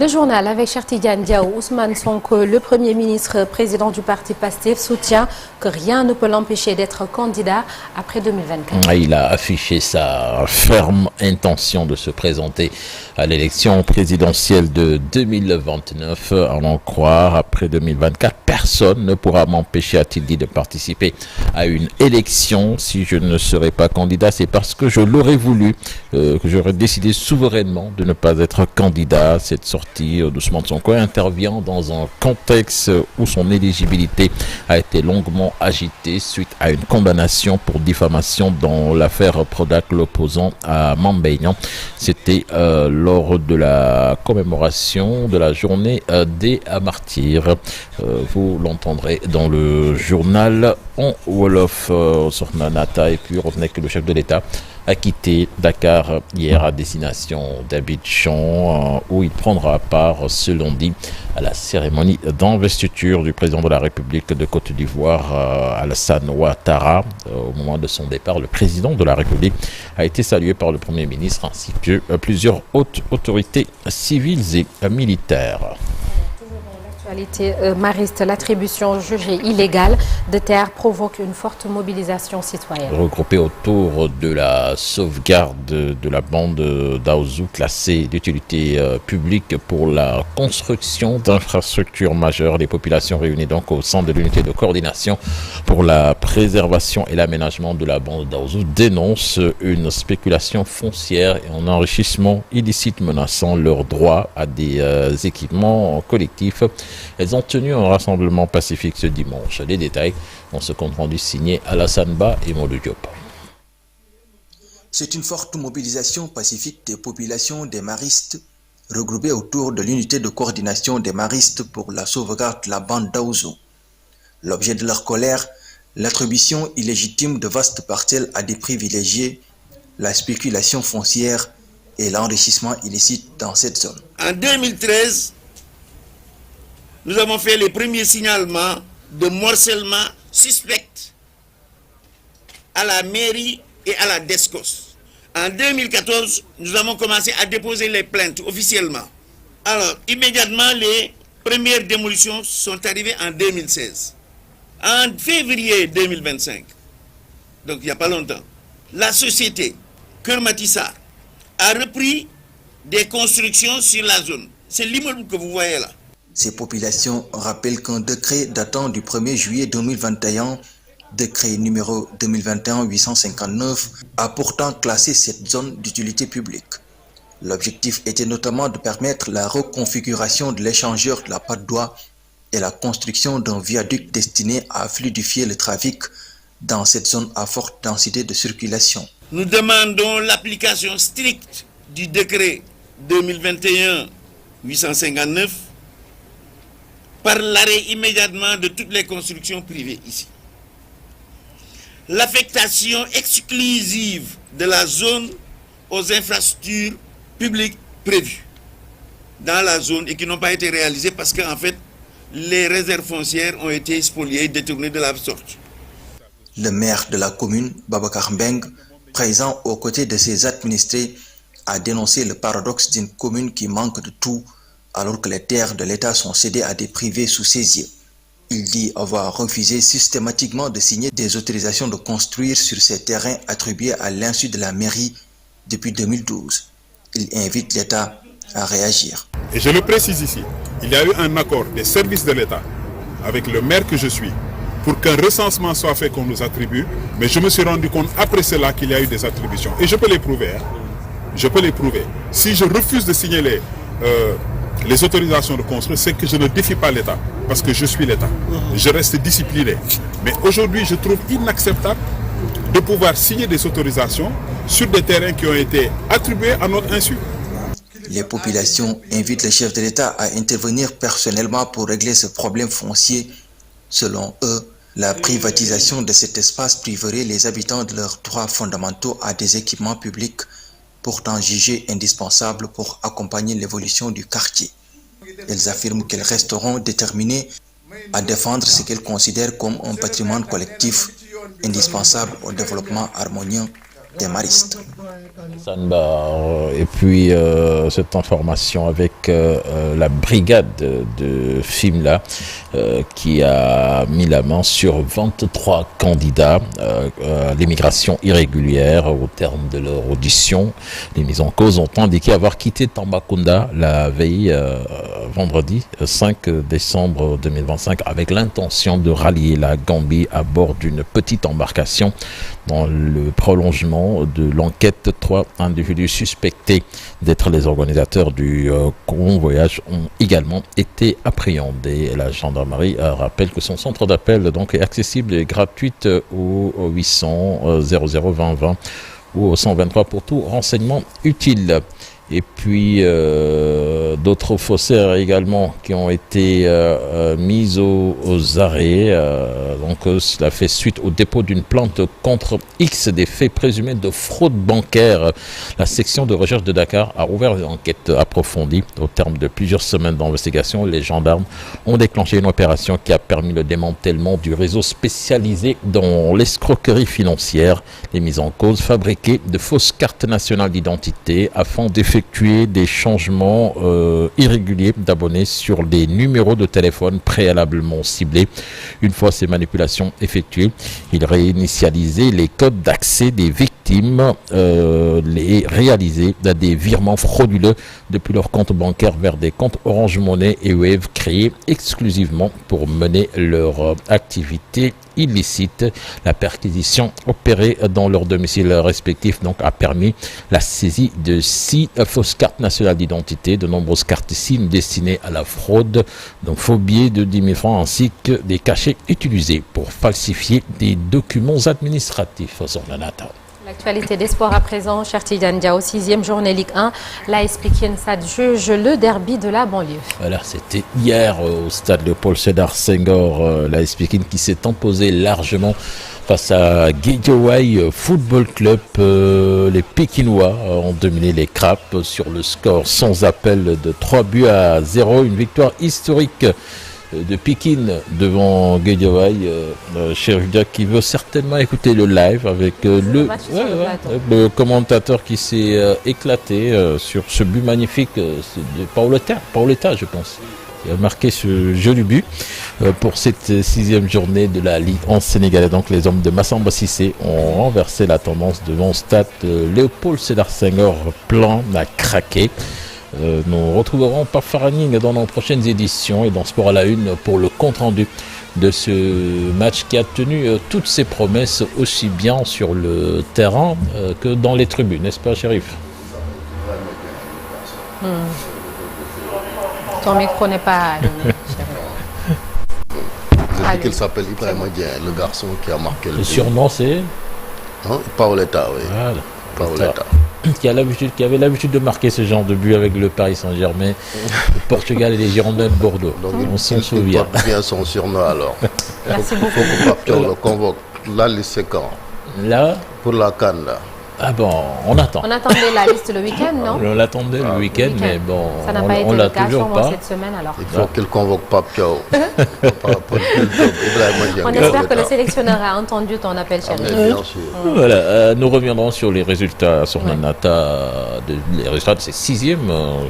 Le journal avec Chertidiane Diaw. Ousmane Sonko, le Premier ministre président du parti PASTEF, soutient que rien ne peut l'empêcher d'être candidat après 2024. Il a affiché sa ferme intention de se présenter à l'élection présidentielle de 2029. À en croire, après 2024, personne ne pourra m'empêcher, a-t-il dit, de participer à une élection. Si je ne serai pas candidat, c'est parce que je l'aurais voulu, que j'aurais décidé souverainement de ne pas être candidat. Cette sortie d'Ousmane Sonko intervient dans un contexte où son éligibilité a été longuement agitée suite à une condamnation pour diffamation dans l'affaire Prodac l'opposant à Mame Mbaye Niang. C'était lors de la commémoration de la journée des martyrs. Vous l'entendrez dans le journal en Wolof. Sornanata, et puis retenez que le chef de l'État a quitté Dakar hier à destination d'Abidjan, où il prendra part ce lundi à la cérémonie d'investiture du président de la République de Côte d'Ivoire, Alassane Ouattara. Au moment de son départ, le président de la République a été salué par le Premier ministre ainsi que plusieurs hautes autorités civiles et militaires. Mariste, l'attribution jugée illégale de terres provoque une forte mobilisation citoyenne. Regroupée autour de la sauvegarde de la bande d'Aouzou classée d'utilité publique pour la construction d'infrastructures majeures, les populations réunies donc au centre de l'unité de coordination pour la préservation et l'aménagement de la bande d'Aouzou dénoncent une spéculation foncière et un enrichissement illicite menaçant leur droit à des équipements collectifs. Elles ont tenu un rassemblement pacifique ce dimanche. Les détails dans ce compte rendu signé Alassane Ba et Modou Diop. C'est une forte mobilisation pacifique des populations des maristes regroupées autour de l'unité de coordination des maristes pour la sauvegarde de la bande d'Aouzou. L'objet de leur colère, l'attribution illégitime de vastes parcelles à des privilégiés, la spéculation foncière et l'enrichissement illicite dans cette zone. En 2013, nous avons fait les premiers signalements de morcellement suspect à la mairie et à la DESCOS. En 2014, nous avons commencé à déposer les plaintes officiellement. Alors, immédiatement, les premières démolitions sont arrivées en 2016. En février 2025, donc il n'y a pas longtemps, la société Kermatissa a repris des constructions sur la zone. C'est l'immeuble que vous voyez là. Ces populations rappellent qu'un décret datant du 1er juillet 2021, décret numéro 2021-859, a pourtant classé cette zone d'utilité publique. L'objectif était notamment de permettre la reconfiguration de l'échangeur de la Patte d'Oie et la construction d'un viaduc destiné à fluidifier le trafic dans cette zone à forte densité de circulation. Nous demandons l'application stricte du décret 2021-859 par l'arrêt immédiatement de toutes les constructions privées ici. L'affectation exclusive de la zone aux infrastructures publiques prévues dans la zone et qui n'ont pas été réalisées parce qu'en fait, les réserves foncières ont été spoliées et détournées de la sorte. Le maire de la commune, Babacar Mbeng, présent aux côtés de ses administrés, a dénoncé le paradoxe d'une commune qui manque de tout alors que les terres de l'État sont cédées à des privés sous ses yeux. Il dit avoir refusé systématiquement de signer des autorisations de construire sur ces terrains attribués à l'insu de la mairie depuis 2012. Il invite l'État à réagir. Et je le précise ici, il y a eu un accord des services de l'État avec le maire que je suis pour qu'un recensement soit fait qu'on nous attribue, mais je me suis rendu compte après cela qu'il y a eu des attributions. Et je peux les prouver. Je peux les prouver. Si je refuse de signer les autorisations de construire, c'est que je ne défie pas l'État, parce que je suis l'État. Je reste discipliné. Mais aujourd'hui, je trouve inacceptable de pouvoir signer des autorisations sur des terrains qui ont été attribués à notre insu. Les populations invitent le chef de l'État à intervenir personnellement pour régler ce problème foncier. Selon eux, la privatisation de cet espace priverait les habitants de leurs droits fondamentaux à des équipements publics pourtant jugés indispensables pour accompagner l'évolution du quartier. Elles affirment qu'elles resteront déterminées à défendre ce qu'elles considèrent comme un patrimoine collectif indispensable au développement harmonieux des maristes. Et puis cette information avec la brigade de Fimela qui a mis la main sur 23 candidats à l'immigration irrégulière au terme de leur audition. Les mises en cause ont indiqué avoir quitté Tambacounda la veille vendredi 5 décembre 2025 avec l'intention de rallier la Gambie à bord d'une petite embarcation. Dans le prolongement de l'enquête, 3 individus suspectés d'être les organisateurs du convoyage ont également été appréhendés. La gendarmerie rappelle que son centre d'appel donc est accessible et gratuite au 800 00 20 20 ou au 123 pour tout renseignement utile. Et puis d'autres faussaires également qui ont été mis aux arrêts. Donc cela fait suite au dépôt d'une plainte contre X des faits présumés de fraude bancaire. La section de recherche de Dakar a ouvert une enquête approfondie. Au terme de plusieurs semaines d'investigation, les gendarmes ont déclenché une opération qui a permis le démantèlement du réseau spécialisé dans l'escroquerie financière. Les mises en cause fabriquaient de fausses cartes nationales d'identité afin d'effectuer des changements irréguliers d'abonnés sur des numéros de téléphone préalablement ciblés. Une fois ces manipulations effectuées, ils réinitialisaient les codes d'accès des victimes, les réalisaient des virements frauduleux depuis leur compte bancaire vers des comptes Orange Money et Wave créés exclusivement pour mener leur activité illicite. La perquisition opérée dans leur domicile respectif donc a permis la saisie de 6 fausses cartes nationales d'identité, de nombreuses cartes SIM destinées à la fraude, donc faux billets de 10 000 francs ainsi que des cachets utilisés pour falsifier des documents administratifs. L'actualité des sports à présent, cher Tidiane Diaw, 6e journée Ligue 1. L'AS Pikine Stade juge le derby de la banlieue. Voilà, c'était hier au stade Léopold Sédar Senghor, l'AS Pikine qui s'est imposé largement face à Guédiawaye Football Club. Les Pikinois ont dominé les Crapes sur le score sans appel de 3-0. Une victoire historique de Pikine devant Guédiawaye, Chérif Dia qui veut certainement écouter le live avec le commentateur qui s'est éclaté sur ce but magnifique de Paoletta, je pense. Il a marqué ce joli but pour cette 6e journée de la Ligue en Sénégal. Donc les hommes de Massamba Cissé ont renversé la tendance devant le stade Léopold Sédar Senghor, plein à craquer. Nous retrouverons Pape Faraning dans nos prochaines éditions et dans Sport à la Une pour le compte-rendu de ce match qui a tenu toutes ses promesses aussi bien sur le terrain que dans les tribunes, n'est-ce pas, Chérif? Ton micro n'est pas allumé, J'ai dit qu'il s'appelle Ibrahima Dia, le garçon qui a marqué le surnom, c'est Paoletta, oui. Voilà. Paoletta. Qui avait l'habitude de marquer ce genre de but avec le Paris Saint-Germain, le Portugal et les Girondins de Bordeaux. Donc on s'en souvient. Il porte bien son surnom alors. Merci beaucoup. Il faut que Papio le convoque. La liste c'est quand? Là, pour la CAN là. Ah bon, on attend. On attendait la liste le week-end, non? On l'attendait le week-end, mais bon, ça n'a pas été l'a le cas toujours pas. cette semaine alors. Il faut qu'il convoque Papio. On espère que le sélectionneur a entendu ton appel, chérie. Bien sûr. Voilà, nous reviendrons sur les résultats sur les résultats de ces 6e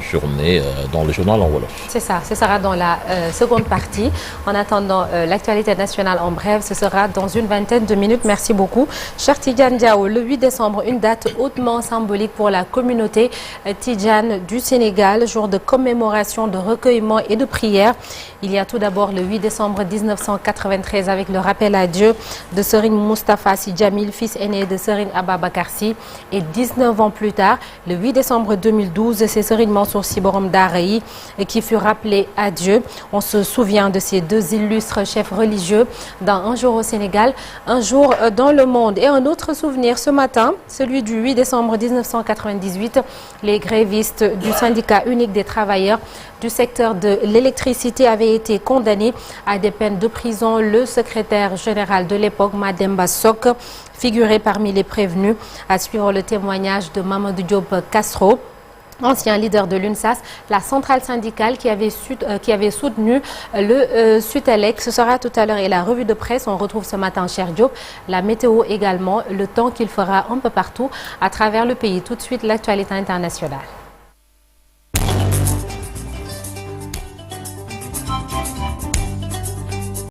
journées dans le journal en Wolof. C'est ça, ce sera dans la seconde partie. En attendant l'actualité nationale en bref, ce sera dans une vingtaine de minutes. Merci beaucoup. Cher Tidiane Diaw, le 8 décembre, une date hautement symbolique pour la communauté tidjane du Sénégal, jour de commémoration, de recueillement et de prière. Il y a tout d'abord le 8 décembre 1993 avec le rappel à Dieu de Serigne Moustapha Sy Djamil, fils aîné de Serigne Ababacar Sy. Et 19 ans plus tard, le 8 décembre 2012, c'est Serigne Mansour Sy Borom Daara Yi qui fut rappelé à Dieu. On se souvient de ces deux illustres chefs religieux dans Un jour au Sénégal, un jour dans le monde. Et un autre souvenir ce matin, celui du 8 décembre 1998, les grévistes du syndicat unique des travailleurs du secteur de l'électricité avaient été condamnés à des peines de prison. Le secrétaire général de l'époque, Mademba Sok, figurait parmi les prévenus, à suivre le témoignage de Mamadou Diop Castro. ancien leader de l'UNSAS, la centrale syndicale qui avait soutenu le Sutelec. Ce sera tout à l'heure et la revue de presse. On retrouve ce matin Cheikh Diop. La météo également, le temps qu'il fera un peu partout à travers le pays. Tout de suite, l'actualité internationale.